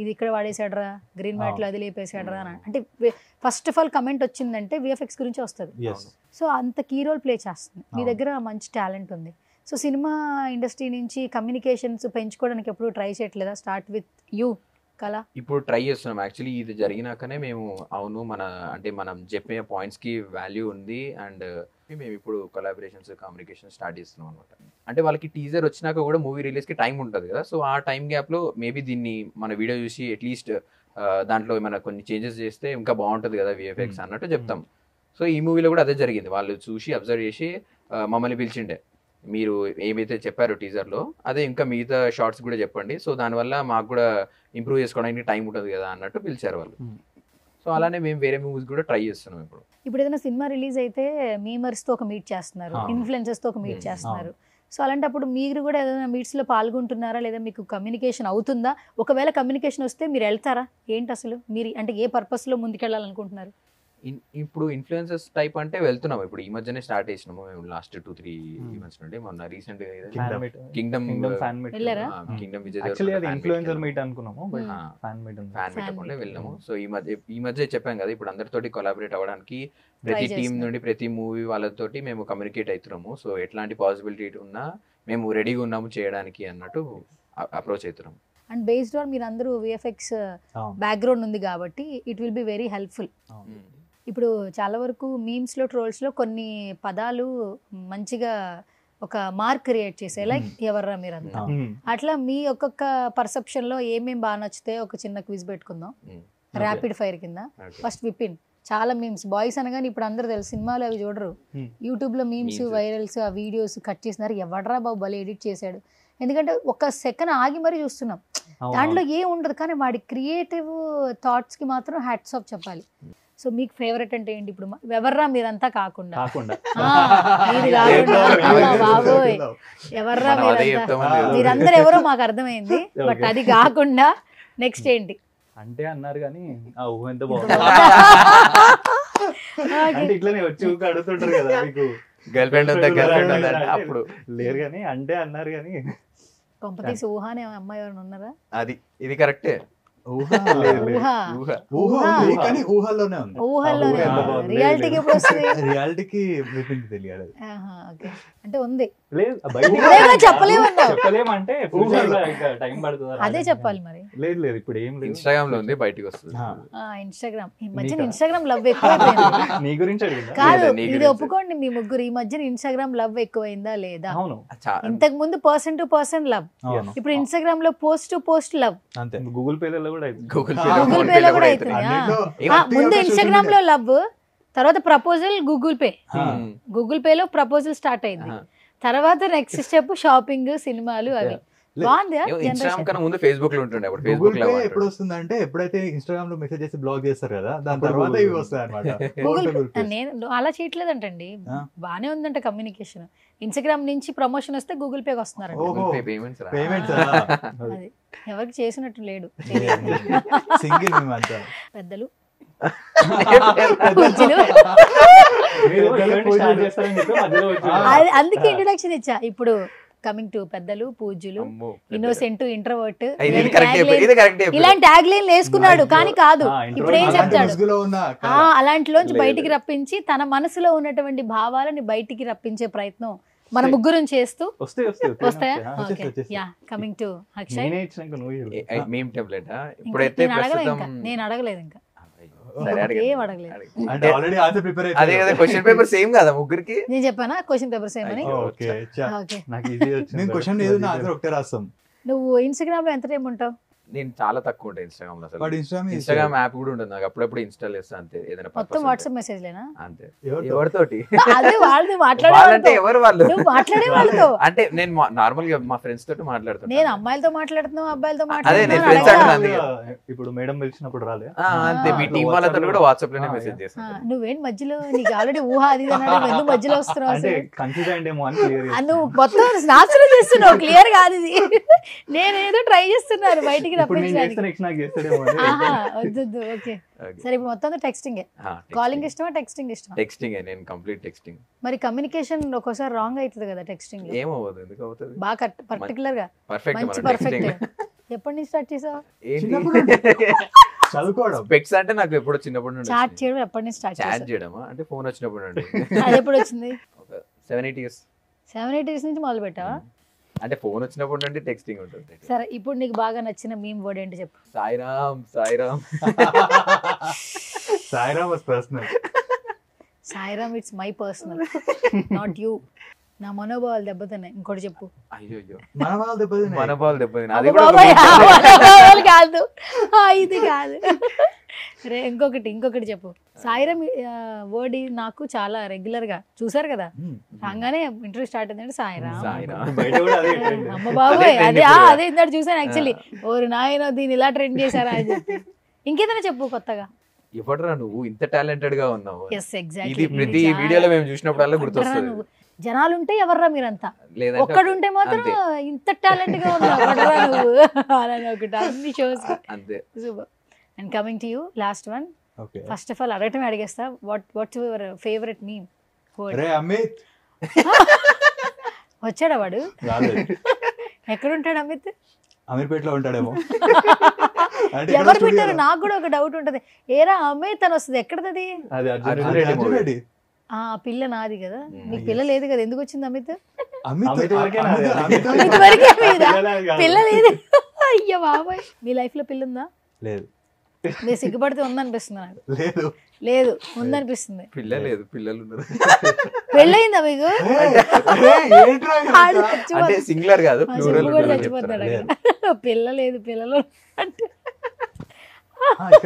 ఇది ఇక్కడ వాడేసాడరా, గ్రీన్ మ్యాట్లో అది లేపేసాడరా అని అంటే ఫస్ట్ ఆఫ్ ఆల్ కమెంట్ వచ్చిందంటే విఎఫ్ఎక్స్ గురించి వస్తుంది. సో అంత కీ రోల్ ప్లే చేస్తుంది. మీ దగ్గర మంచి టాలెంట్ ఉంది. సో సినిమా ఇండస్ట్రీ నుంచి కమ్యూనికేషన్స్ పెంచుకోవడానికి ఎప్పుడు ట్రై చేయట్లేదా? స్టార్ట్ విత్ యూ కళ. ఇప్పుడు ట్రై చేస్తున్నాం. యాక్చువల్లీ ఇది జరిగినాకనే మేము అవును అంటే మనం చెప్పే పాయింట్స్కి వాల్యూ ఉంది అండ్ మేము ఇప్పుడు కొలాబరేషన్స్ కమ్యూనికేషన్ స్టార్ట్ చేస్తున్నాం అనమాట. అంటే వాళ్ళకి టీజర్ వచ్చినాక కూడా మూవీ రిలీజ్కి టైం ఉంటుంది కదా, సో ఆ టైం గ్యాప్లో మేబీ దీన్ని మన వీడియో చూసి అట్లీస్ట్ దాంట్లో ఏమైనా కొన్ని చేంజెస్ చేస్తే ఇంకా బాగుంటుంది కదా విఎఫ్ఎక్స్ అన్నట్టు చెప్తాం. సో ఈ మూవీలో కూడా అదే జరిగింది. వాళ్ళు చూసి అబ్జర్వ్ చేసి మమ్మల్ని పిలిచిండే, మీరు ఏమైతే చెప్పారో టీజర్లో అదే ఇంకా మిగతా షార్ట్స్ కూడా చెప్పండి, సో దానివల్ల మాకు కూడా ఇంప్రూవ్ చేసుకోవడానికి టైం ఉంటుంది కదా అన్నట్టు పిలిచారు వాళ్ళు. సో అలానే మేము వేరే మూవీస్ కూడా ట్రై చేస్తున్నాం. ఇప్పుడు ఏదైనా సినిమా రిలీజ్ అయితే మీమర్స్తో ఒక మీట్ చేస్తున్నారు, ఇన్ఫ్లుయెన్సర్స్తో ఒక మీట్ చేస్తున్నారు. సో అలాంటప్పుడు మీరు కూడా ఏదైనా మీట్స్లో పాల్గొంటున్నారా, లేదా మీకు కమ్యూనికేషన్ అవుతుందా? ఒకవేళ కమ్యూనికేషన్ వస్తే మీరు వెళ్తారా? ఏంటి అసలు మీరు అంటే ఏ పర్పస్లో ముందుకెళ్ళాలనుకుంటున్నారు? ఇప్పుడు ఇన్ఫ్లుయెన్సర్స్ టైప్ అంటే వెళ్తున్నాం. ఇప్పుడు ఈ మధ్యనే స్టార్ట్ చేసినాము మేము లాస్ట్ 2-3 ఈవెంట్స్ నుండి. మొన్న రీసెంట్ గా కింగ్డమ్ యాక్చువల్లీ అది ఇన్ఫ్లుయెన్సర్ మీట్ అనుకున్నాము, బట్ ఫ్యాన్ మీట్ అనుకుంటే వెళ్ళాము. సో ఈ మధ్య చెప్పాం కదా, ఇప్పుడు అందరితోటి కొలాబరేట్ అవ్వడానికి ప్రతి టీం నుండి ప్రతి మూవీ వాళ్ళతోటి మేము కమ్యూనికేట్ అవుతున్నాము. సో ఎట్లాంటి పాసిబిలిటీ ఉన్నా మేము రెడీగా ఉన్నాము చేయడానికి అన్నట్టు అప్రోచ్ అవుతున్నాము. అండ్ బేస్డ్ ఆన్ మీరు అందరూ విఎఫ్ఎక్స్ బ్యాక్గ్రౌండ్ ఉంది కాబట్టి it will be very helpful. ఇప్పుడు చాలా వరకు మీమ్స్లో ట్రోల్స్లో కొన్ని పదాలు మంచిగా ఒక మార్క్ క్రియేట్ చేసే, లైక్ ఎవర్రా మీరంతా, అట్లా మీ ఒక్కొక్క పర్సెప్షన్లో ఏమేమి బాగా నచ్చుతాయో ఒక చిన్న క్విజ్ పెట్టుకుందాం ర్యాపిడ్ ఫైర్ కింద. ఫస్ట్ విపిన్, చాలా మీమ్స్ బాయ్స్ అనగానే ఇప్పుడు అందరూ తెలుసు, సినిమాలు అవి చూడరు, యూట్యూబ్లో మీమ్స్ వైరల్స్ ఆ వీడియోస్ కట్ చేసినారు, ఎవడ్రా బాబు భలే ఎడిట్ చేశాడు. ఎందుకంటే ఒక సెకండ్ ఆగి మరీ చూస్తున్నాం, దాంట్లో ఏం ఉండదు, కానీ వాడి క్రియేటివ్ థాట్స్కి మాత్రం హ్యాట్స్ ఆఫ్ చెప్పాలి. సో మీకు ఫేవరెట్ అంటే ఏంటి? ఇప్పుడు ఎవర్రా మీరంతా కాకుండా బాబోయ్ ఎవర్రా మీరందరూ ఎవరో మాకు అర్థమైంది, బట్ అది కాకుండా నెక్స్ట్ ఏంటి అంటే అన్నారు కానీ ఆ ఊహ ఎంత బాగుంది అంటే ఇట్లనే వచ్చి అడుగుతుంటారు కదా మీకు గర్ల్ ఫ్రెండ్ అప్పుడు లేరు కానీ అంటే అన్నారు కానీ కొంపతీసి ఊహ అనే అమ్మాయి ఎవరైనా ఉన్నారా? అది ఇది కరెక్టే, రియాలిటీకి తెలియాలి అంటే ఉంది, చెప్పలేమంటే అదే చెప్పాలి మరి. లేదు లేదు ఇప్పుడు ఏం లేదు, ఇన్స్టాగ్రామ్ లో ఉంది, బయటకు వస్తుంది. ఇన్స్టాగ్రామ్ ఈ మధ్యన ఇన్స్టాగ్రామ్ లవ్ ఎక్కువైంది. నీ గురించి అడిగిందా? కాదు, ఇది ఒప్పుకోండి మీ ముగ్గురు, ఈ మధ్యన ఇన్స్టాగ్రామ్ లవ్ ఎక్కువైందా లేదా? ఇంతకు ముందు పర్సన్ టు పర్సన్ లవ్, ఇప్పుడు ఇన్స్టాగ్రామ్ లో post to post love. Google పేలో కూడా గూగుల్ పేలో కూడా అవుతుంది. ముందు ఇన్స్టాగ్రామ్ లో లవ్, తర్వాత ప్రపోజల్ గూగుల్ పే, గూగుల్ పేలో ప్రపోజల్ స్టార్ట్ అయింది, తర్వాత నెక్స్ట్ స్టెప్ షాపింగ్, సినిమాలు, అవి ముందు ఫేస్బుక్ లో ఉంటుండే. ఎప్పుడు వస్తుంది అంటే ఎప్పుడైతే ఇన్స్టాగ్రామ్ లో మెసేజ్ చేసి బ్లాగ్ చేస్తారు కదా, దాని తర్వాత ఇవి వస్తాయి అన్నమాట. నేను అలా చేయట్లేదంటండి, బానే ఉందంట కమ్యూనికేషన్. ఇన్స్టాగ్రామ్ నుంచి ప్రమోషన్ వస్తే గూగుల్ పేకి వస్తున్నారు, ఎవరికి చేసినట్టు లేడు పెద్దలు. అందుకే ఇంట్రొడక్షన్ ఇచ్చా. ఇప్పుడు కమింగ్ టు పెద్దలు పూజ్యులు అమ్మో, ఇన్నోసెంట్ ఇంట్రోవర్ట్ ఇది కరెక్ట్ ఇలాంటి ట్యాగ్ లైన్ వేసుకున్నాడు కానీ కాదు ఇప్పుడు ఏం చెప్తాడు ముసుగులో ఉన్న అలాంటిలోంచి బయటికి రప్పించి తన మనసులో ఉన్నటువంటి భావాలని బయటికి రప్పించే ప్రయత్నం మన ముగ్గురం చేస్తూ వస్తాయా okay yeah coming to Akshay meme template ఇప్పుడైతే ప్రస్తుతం నేను అడగలేదు ఇంకా సరే ఏం అడగలేదు అంటే ఆల్రెడీ ఆన్సర్ ప్రిపేర్ అదే కదా క్వశ్చన్ పేపర్ సేమ్ కదా ముగ్గురికి నేను చెప్పానా క్వశ్చన్ పేపర్ సేమ్ అని ఓకే ఓకే నాకు ఈజీ వచ్చింది నేను క్వశ్చన్ ఏదో నా ఆన్సర్ ఒకటే రాస్తాం నువ్వు ఇన్స్టాగ్రామ్ లో ఎంత టైం ఉంటావు నేను చాలా తక్కువ ఉంటాయి ఇన్స్టాగ్రామ్ లో అసలు వాడు ఇన్స్టాగ్రామ్ యాప్ కూడా ఉండదు నాకు అప్పుడప్పుడు ఇన్స్టాల్ చేస్తా అంతే ఏదైనా మొత్తం purpose వాట్సాప్ ఉంటే. మెసేజ్ లేనా అంతే ఎవరితో? ఎవరితోటి అదే వాళ్ళది వాళ్ళంటే మాట్లాడే ఎవరు వాళ్ళు నువ్వు మాట్లాడే వాళ్ళతో అంటే నేను నార్మల్ గా మా ఫ్రెండ్స్ తోటి మాట్లాడుతాను నేను అమ్మాయిలతో మాట్లాడుతున్నావు అబ్బాయిలతో అదే నేను మాట్లాడుతున్నావు ఫ్రెండ్స్ అడగలా? అంటున్నాను ఇప్పుడు మేడం పిలిచినప్పుడు రాలే అంతే మీ టీం వాళ్ళతో కూడా వాట్సాప్ లోనే మెసేజ్ చేస్తాను నువ్వేంటి మధ్యలో నీకు ఆల్రెడీ ఊహ అది ఇది అన్నాడు, నువ్వు ఎందుకు మధ్యలో వస్తున్నావు అంటే అసలు? కన్ఫ్యూజ్ అయ్యేమో అని క్లియర్ నువ్వు మొత్తం నాశనం చేస్తున్నావు క్లియర్ కాదు ఇది నేనేదో ట్రై చేస్తున్నాను బయటికి ఇప్పుడు నేను రప్పించడానికి చేస్తే నెక్స్ట్ నాకు చేస్తాడేమో అని. ఆహా వద్దు ఓకే సరే ఇప్పుడు మొత్తం టెక్స్టింగ్ కాలింగ్ ఇష్టమా టెక్స్టింగ్ ఇష్టమా టెక్స్టింగ్ నేను కంప్లీట్ టెక్స్టింగ్ మరి కమ్యూనికేషన్ ఒక్కోసారి రాంగ్ అవుతుంది కదా టెక్స్టింగ్ లో ఏమవుతుంది ఎందుకు అవుతుంది బాగా పర్టికులర్ గా పర్ఫెక్ట్ మంచి పర్ఫెక్ట్ ఎప్పటి నుంచి స్టార్ట్ చేసావు చదువుకోవడం స్పెక్స్ అంటే నాకు ఎప్పుడో చిన్నప్పటి నుండి చాట్ చేయడం ఎప్పటి నుంచి స్టార్ట్ చాట్ చేసావు చేయడమా అంటే ఫోన్ వచ్చినప్పుడు అండి అది ఎప్పుడు వచ్చింది ఒక 7-8 years 7-8 years నుంచి మొదలు పెట్టావా అంటే ఫోన్ వచ్చినప్పుడు నుండి టెక్స్టింగ్ ఉంటుంది సరే ఇప్పుడు నీకు బాగా నచ్చిన మీమ్ వర్డ్ ఏంటి చెప్పు Sairam Sairam Sairam was personal Sairam it's my personal not you నా మనోభావాలు దెబ్బతిన్నాయి ఇంకోటి చెప్పు అయ్యో మన వాళ్ళు దెబ్బతిన్నాయి. మన బాల్ దెబ్బతింది అది అబ్బో కూడా బాబాయ్, ఆ మనోభావాలు కాదు ఇది కాదు రే ఇంకొకటి చెప్పు సాయిరామ్ వర్డ్ నాకు చాలా రెగ్యులర్ గా చూసారు కదా రాగానే ఇంటర్వ్యూ స్టార్ట్ అయిందంటే సాయిరామ్ సాయిరామ్ బయట కూడా అదే trend. అమ్మ బాబాయ్ trend అదే ఇప్పుడు. అదే ఇందాక చూసాను యాక్చువల్లీ ఓరు నాయనో దీన్ని ఇలా ట్రెండ్ చేశారా అని చెప్పి ఇంకేదైనా చెప్పు కొత్తగా ఇవ్వడరా నువ్వు ఇంత టాలెంటెడ్ గా ఉన్నావు ఎస్ ఇది ఎగ్జాక్ట్లీ ప్రతి వీడియోలో మేము చూసినప్పుడల్లా గుర్తొస్తుంది జనాలుంటే ఎవర్రా మీరంతా లేదంటే ఒక్కడుంటే మాత్రం అంతే. ఇంత టాలెంట్ గా ఉన్నావు ఎవడ్రా నువ్వు అని ఒకటి అన్ని షోస్ అంతే super and coming to you last one okay first of all అడగటమే అడిగేస్తా వాట్స్ యువర్ ఫేవరెట్ మీమ్ రే అమిత్ వచ్చాడా వాడు రాలేదు. ఎక్కడుంటాడు అమిత్ అమీర్పేటలో ఉంటాడేమో అంటే ఎవరు పెట్టారు నాకు కూడా ఒక డౌట్ ఉంటది ఏరా అమిత్ అని వస్తుంది ఎక్కడది అది అర్జున్ అర్జున్ రెడ్డి రెడ్డి movie. రెడ్డి ఆ పిల్ల నాది కదా మీకు పిల్ల లేదు కదా ఎందుకు వచ్చింది అమిత్ అమిత్ అమిత్ వరకే నాది. అమిత్ అమిత్ వరకే మీదా పిల్లలే కాదు. పిల్ల లేదు అయ్యో బాబాయ్ మీ లైఫ్ లో పిల్ల ఉందా లేదు మీరు సిగ్గుపడితే ఉందనిపిస్తుంది నాకు లేదు లేదు ఉందనిపిస్తుంది పిల్ల లేదు పిల్లలు ఉన్నారు పెళ్ళయిందా మీకు ఏంట్రా ఆడు అంటే చచ్చిపోతాడు. సింగులర్ కాదు ఆ ప్లూరల్ చెప్పు కూడా చచ్చిపోతాడు అక్కడ. పిల్ల లేదు పిల్లలు అంటే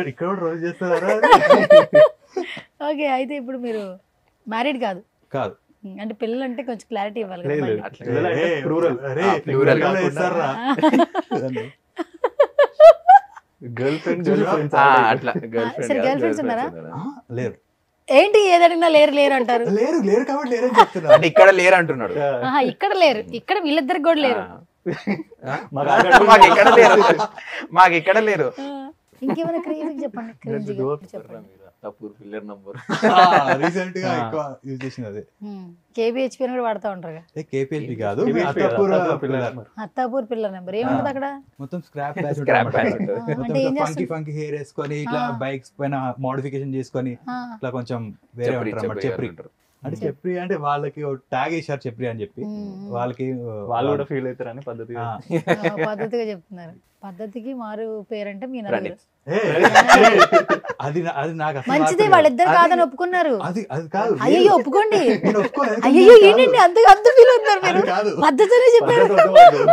ఇక్కడ కూడా రోజు చేస్తారా ఓకే అయితే ఇప్పుడు మీరు మ్యారీడ్ కాదు కాదు అంటే పిల్లలు అంటే కొంచెం క్లారిటీ ఇవ్వాలి కదా లేదు, మళ్ళీ. లేదు. పిల్లలు అంటే plural. plural plural కాకుండా. వేస్తారా? గర్ల్ ఫ్రెండ్ గర్ల్ ఫ్రెండ్స్ అట్లా గర్ల్ సరే, girl friends ఉన్నారా? లేరు ఏంటి ఏదడిగినా లేరు లేరు అంటారు లేరు లేరు కాబట్టి లేరని చెప్తున్నా అంటే ఇక్కడ లేరు అంటున్నాడు ఆహా, ఇక్కడ లేరు ఇక్కడ వీళ్ళిద్దరికి కూడా లేరు మాకు ఎక్కడ లేరు మాకు ఎక్కడ లేరు ఆ, ఇంకేమైనా క్రేజీ చెప్పండి క్రేజీ చెప్పండి తప్పూర్ పిల్లర్ నంబర్ రీసెంట్ గా ఎక్కువ యూజ్ చేసింది అదే కేబిహెచ్పి అని కూడా వాడుతూ ఉంటారు కేపీహెచ్పి కాదు KPHP అత్తాపూర్ అత్తాపూర్ పిల్లర్. అత్తాపూర్ పిల్ల నెంబర్ ఏముంటది అక్కడ మొత్తం స్క్రాప్ బ్యాచ్ Scrap batch ఉంటుంది. అంటే ఏం ఫంకీ చేస్తారు? ఫంకీ హెయిర్ వేసుకొని ఇట్లా ఆ. బైక్స్ పైన మోడిఫికేషన్ చేసుకొని ఆ, ఇట్లా కొంచెం వేరే ఉంటారు అన్నమాట చెప్రి అంటే చెప్రి అంటే వాళ్ళకి ట్యాగ్ వేసారు చెప్రి అని చెప్పి వాళ్ళకి వాళ్ళు కూడా ఫీల్ అవుతారని పద్ధతి ఆ. పద్ధతిగా చెప్తున్నారు పద్ధతికి మారు పేరంటే మీ నలుగురు ఏ, అది అది నాకు అసలు మంచిదే నచ్చలేదు. వాళ్ళిద్దరు అది- కాదని ఒప్పుకున్నారు అది అది కాదు అయ్యో ఒప్పుకోండి నేను ఒప్పుకోను. అయ్యో ఏంటండి అంత ఫీల్ అవుతున్నారు మీరు అది కాదు పద్ధతినే చెప్పారు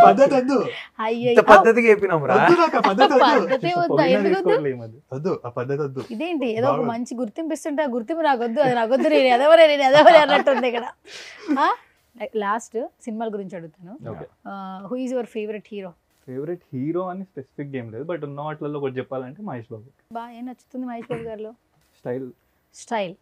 పద్ధతి వద్దు అయ్యో ఇంత పద్ధతిగా చెప్పినాం రా వద్దు నాకు ఆ పద్ధతి వద్దు పద్ధతి వద్దా ఎందుకు వద్దు వద్దు ఆ పద్ధతి వద్దు ఇదేంటి ఏదో ఒక బాగుంది. మంచి గుర్తింపు ఇస్తుంటే ఆ గుర్తింపు నాకొద్దు అది నాకొద్దు నేను ఎదవరే అన్నట్టుంది ఇక్కడ లాస్ట్ సినిమాల గురించి అడుగుతాను who is your favourite hero favourite hero అని స్పెసిఫిక్ గేమ్ లేదు బట్ ఉన్న వాటిలలో ఒకటి చెప్పాలంటే మహేష్ బాబు బాగా ఏం నచ్చుతుంది మహేష్ బాబు గారిలో స్టైల్ స్టైల్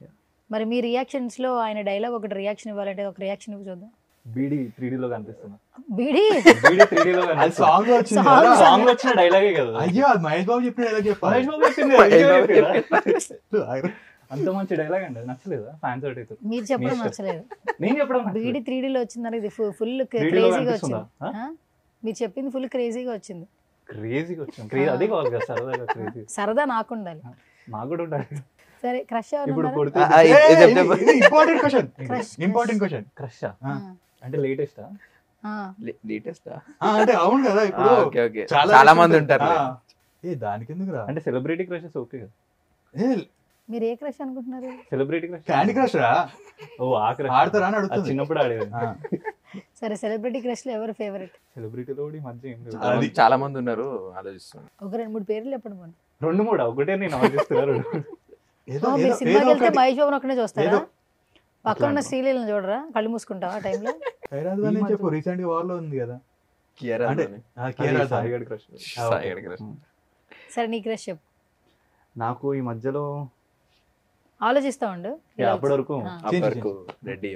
మరి మీ రియాక్షన్స్ లో ఆయన డైలాగ్ ఒకటి రియాక్షన్ ఇవ్వాలంటే ఒక రియాక్షన్ ఇవ్వ చూద్దాం బీడీ 3D లో కనిపిస్తున్నా బీడీ బీడీ 3D లో అది సాంగ్ వచ్చింది Song కదా. సాంగ్ వచ్చిన డైలాగే కదా అయ్యో అది మహేష్ బాబు చెప్పిన ఎలా చెప్పాలి మహేష్ బాబు చెప్పింది కదా, మహేష్ ఇంకేం బాబు చెప్పారా? అంత మంచి డైలాగ్ అండి, నచ్చలేదా? ఫ్యాన్స్ హర్ట్ అవుతారు. మీరు చెప్పడం నచ్చలేదు. నేను చెప్పడం బీడీ 3Dలో వచ్చిందని ఇది ఫుల్ 3D లో క్రేజీగా కనిపిస్తుందా? వచ్చింది. మీరు చెప్పింది ఫుల్ క్రేజీగా వచ్చింది. క్రేజీగా వచ్చింది, అదే కావాలి కదా సరదాగా. క్రేజీ సరదా నాకు ఉండాలి. నాకు కూడా ఉండాలి. సరే క్రష్ ఇప్పుడు కొడితే important question, important question. Crush అంటే లేటెస్టా? లేటెస్ట్ అంటే అవును కదా, ఇప్పుడు ఓకే ఓకే చాలా మంది ఉంటారు. దానికి ఎందుకురా అంటే సెలబ్రిటీ క్రషెస్ ఓకే కదా. మీరు ఏ క్రష్ అనుకుంటున్నారు? సెలబ్రిటీ క్రష్, క్యాండీ క్రష్ రా. ఓ ఆ క్రష్ ఆడతారా అని అడుగుతుంది. చిన్నప్పుడు ఆడేది. సరే సెలబ్రిటీ క్రష్ లో ఎవరు ఫేవరెట్? సెలబ్రిటీలో కూడా ఈ మధ్య ఏం లేదు. చాలా మంది ఉన్నారు, ఆలోచిస్తున్నాను. ఒక 2-3 పేర్లు చెప్పండి. 2-3 ఒకటే నేను ఆలోచిస్తున్నారు. మీరు సినిమాకి వెళ్తే మహేష్ బాబు ఒకనే చూస్తారా? పక్కన ఉన్న శ్రీలీలను చూడరా? కళ్ళు మూసుకుంటావా ఆ టైంలో? చెప్పు, రీసెంట్ గా వార్ లో ఉంది కదా. సరే నీ క్రష్ చెప్పు. నాకు ఈ మధ్యలో ఆలోచిస్తా ఉండు. అప్పటి వరకు రెడ్డి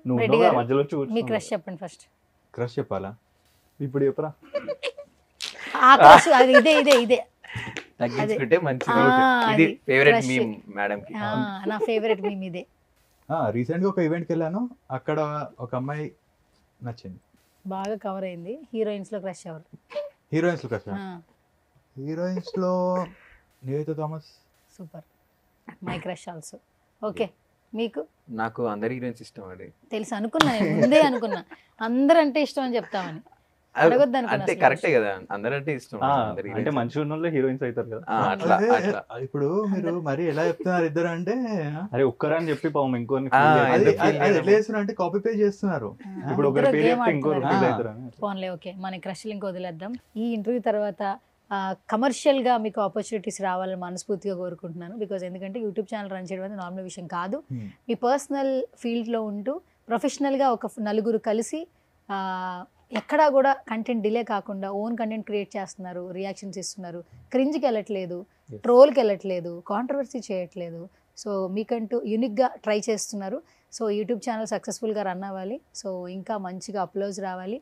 నువ్వు రెడ్డి గారు, మధ్యలో మీ క్రష్ చెప్పండి ఫస్ట్. క్రష్ చెప్పాలా? ఇప్పుడు చెప్పరా? ఆ క్రష్ ఇదే ఇదే ఇదే తగ్గించుకుంటే మంచిది. ఇది ఫేవరెట్ మీమ్ మేడం కి. నా ఫేవరెట్ మీమ్ ఇదే. రీసెంట్ గా ఒక ఈవెంట్ కి వెళ్ళాను, అక్కడ ఒక అమ్మాయి నచ్చింది, బాగా కవర్ అయింది. హీరోయిన్స్ లో క్రష్ ఎవరు? హీరోయిన్స్ లో క్రష్? హీరోయిన్స్ లో Nivetha Thomas. Super, my crush also. Okay, మీకు? నాకు అందరి హీరోయిన్స్ ఇష్టం అండి. తెలుసు, అనుకున్నా, ముందే అనుకున్నా అందరంటే ఇష్టం అని చెప్తామని. అడగొద్దు అనుకున్నా. అంటే కరెక్టే కదా, అందరంటే ఇష్టం. అంటే మంచిగా ఉన్న వాళ్ళు హీరోయిన్స్ అవుతారు కదా. ఇప్పుడు మీరు మరి ఎలా చెప్తున్నారు ఇద్దరు అంటే, అరే ఒక్కరని చెప్పి పాపం ఇంకోని ఎట్లా చేస్తున్నారు అంటే కాపీ పేస్ట్ చేస్తున్నారు. ఇప్పుడు ఒకరి పేరు చెప్తే ఇంకోరు ఫీల్ అవుతారు. ఫోన్లే. ఓకే, మన క్రష్లు ఇంకో వదిలేద్దాం. ఈ ఇంటర్వ్యూ తర్వాత కమర్షియల్ గా మీకు ఆపర్చునిటీస్ రావాలని మనస్ఫూర్తిగా కోరుకుంటున్నాను. బికాజ్ ఎందుకంటే యూట్యూబ్ ఛానల్ రన్ చేయడం అనేది నార్మల్ విషయం కాదు. మీ పర్సనల్ ఫీల్డ్ లో ఉంటూ ప్రొఫెషనల్ గా ఒక 4 కలిసి ఎక్కడా కూడా కంటెంట్ డిలే కాకుండా ఓన్ కంటెంట్ క్రియేట్ చేస్తున్నారు, రియాక్షన్స్ ఇస్తున్నారు, క్రింజ్కి వెళ్ళట్లేదు, ట్రోల్కి వెళ్ళట్లేదు, కాంట్రవర్సీ చేయట్లేదు. సో మీకంటూ యూనిక్గా ట్రై చేస్తున్నారు. సో యూట్యూబ్ ఛానల్ సక్సెస్ఫుల్గా రన్ అవ్వాలి. సో ఇంకా మంచిగా అప్లోడ్స్ రావాలి.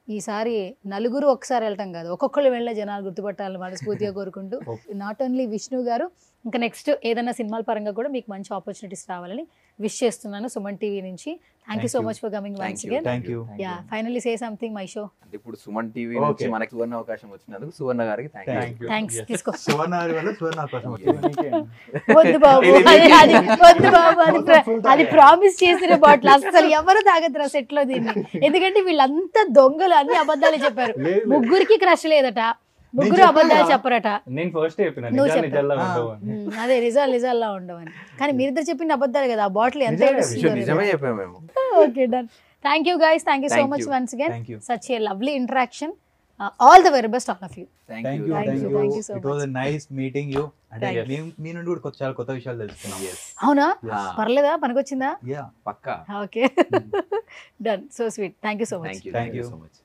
ఈసారి 4 ఒకసారి వెళ్ళటం కాదు, ఒక్కొక్కళ్ళు వెళ్ళే జనాలు గుర్తుపట్టాలని మనస్ఫూర్తిగా కోరుకుంటూ, నాట్ ఓన్లీ విష్ణు గారు, ఇంకా నెక్స్ట్ ఏదైనా సినిమాల పరంగా కూడా మీకు మంచి ఆపర్చునిటీస్ రావాలని విష్ చేస్తున్నాను సుమన్ టీవీ నుంచి. Thank you so much for coming once again. Yeah, finally say something my show. అంటే ఇప్పుడు సుమన్ టీవీ నుంచి మనకి సువర్ణ అవకాశం వచ్చినందుకు సువర్ణ గారికి థ్యాంక్స్. తీసుకో. సువర్ణ గారి వల్ల సువర్ణ అవకాశం వచ్చింది. వద్దు బాబు, వద్దు బాబు, అది ప్రామిస్ చేసిన బాటిల్ అసలు ఎవరు తాగద్దురా సెట్ లో దీన్ని. ఎందుకంటే వీళ్ళంతా దొంగలు, అన్ని అబద్ధాలు చెప్పారు. 3 క్రష్ లేదట, 3 అబద్ధాలు చెప్పరట. నేను ఫస్ట్ చెప్పిన అదే నిజాల్లా ఉండవని. కానీ మీరిద్దరు చెప్పిన అబద్ధాలు కదా. ఆ బాటిల్ ఎంత నిజమే చెప్పాము మేము. Okay, done. Thank you guys, thank you so much once again. Such a lovely interaction. All the very best all of you. Thank you so much. It was a nice meeting you. అంటే మీ నుండి కూడా చాలా కొత్త విషయాలు తెలుసుకున్నాం. అవునా? పర్లేదా? పనికొచ్చిందా? యా, పక్కా. Okay, done. So sweet. Thank you so much. Thank you so much.